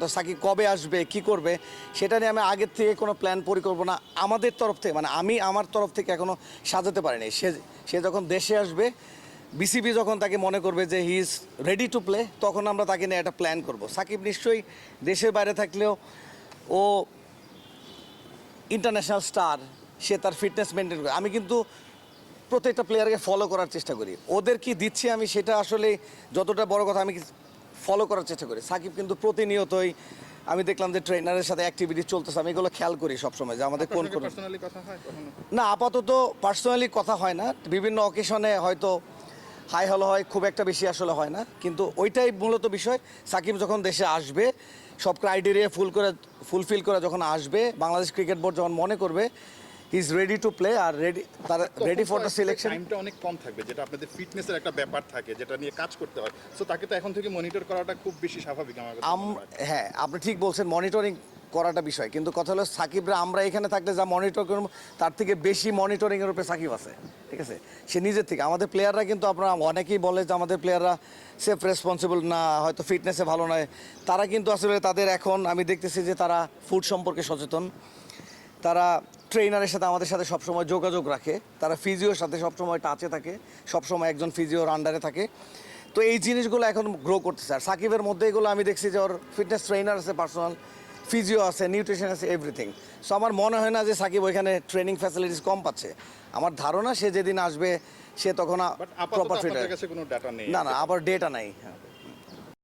বিষয়টা সাকিব কবে আসবে কি করবে সেটা নিয়ে আমি আগের থেকে কোনো প্ল্যান পরিকল্পনা আমাদের তরফ থেকে মানে আমি আমার তরফ থেকে এখনও সাজাতে পারিনি। সে যখন দেশে আসবে, বিসিবি যখন তাকে মনে করবে যে হি ইজ রেডি টু প্লে, তখন আমরা তাকে নিয়ে একটা প্ল্যান করব। সাকিব নিশ্চয়ই দেশের বাইরে থাকলেও ও ইন্টারন্যাশনাল স্টার, সে তার ফিটনেস মেনটেন করে। আমি কিন্তু প্রত্যেকটা প্লেয়ারকে ফলো করার চেষ্টা করি, ওদের কি দিচ্ছি আমি সেটা আসলে যতটা বড় কথা, আমি ফলো করার চেষ্টা করি। সাকিব কিন্তু প্রতিনিয়তই আমি দেখলাম যে ট্রেনারের সাথে অ্যাক্টিভিটি চলতেছে, আমি এগুলো খেয়াল করি সবসময় যে আমাদের কোন কোন পার্সোনালি কথা হয় কখনো? না, আপাতত পার্সোনালি কথা হয় না, বিভিন্ন অকেশনে হয়তো হাই হলো হয়, খুব একটা বেশি আসলে হয় না। কিন্তু ওইটাই মূলত বিষয়, সাকিব যখন দেশে আসবে সব ক্রাইটেরিয়া ফুলফিল করে যখন আসবে, বাংলাদেশ ক্রিকেট বোর্ড যখন মনে করবে he is ready to play আর রেডি ফর দ্য সিলেকশন। টাইমটা অনেক কম থাকবে, যেটা আপনাদের ফিটনেসের একটা ব্যাপার থাকে, যেটা নিয়ে কাজ করতে হয়। সো তাকে তো এখন থেকে মনিটর করাটা খুব বেশি স্বাভাবিক আমার কাছে মনে হয়। হ্যাঁ, আপনি ঠিক বলছেন, মনিটরিং করাটা বিষয়। কিন্তু কথা হলো সাকিবরা আমরা এখানে থাকলে যা মনিটর করব তার থেকে বেশি মনিটরিংয়ের উপরে সাকিব আছে, ঠিক আছে? সে নিজের থেকে, আমাদের প্লেয়াররা কিন্তু আপনারা অনেকেই বলে যে আমাদের প্লেয়াররা সেফ রেসপন্সিবল না, হয়তো ফিটনেসে ভালো নয়। তারা কিন্তু আসলে তাদের এখন আমি দেখতেছি যে তারা ফুড সম্পর্কে সচেতন, তারা ট্রেনারের সাথে আমাদের সাথে সবসময় যোগাযোগ রাখে, তারা ফিজিওর সাথে সবসময় টাচে থাকে, সবসময় একজন ফিজিওর আন্ডারে থাকে। তো এই জিনিসগুলো এখন গ্রো করতেছে। আর সাকিবের মধ্যে এগুলো আমি দেখছি যে ওর ফিটনেস ট্রেনার আছে, পার্সোনাল ফিজিও আছে, নিউট্রিশন আছে, এভরিথিং। সো আমার মনে হয় না যে সাকিব ওইখানে ট্রেনিং ফ্যাসিলিটিস কম পাচ্ছে। আমার ধারণা সে যেদিন আসবে সে তখন প্রপার ফিট। কোনো ডাটা নেই? না, আবার ডেটা নাই। হ্যাঁ।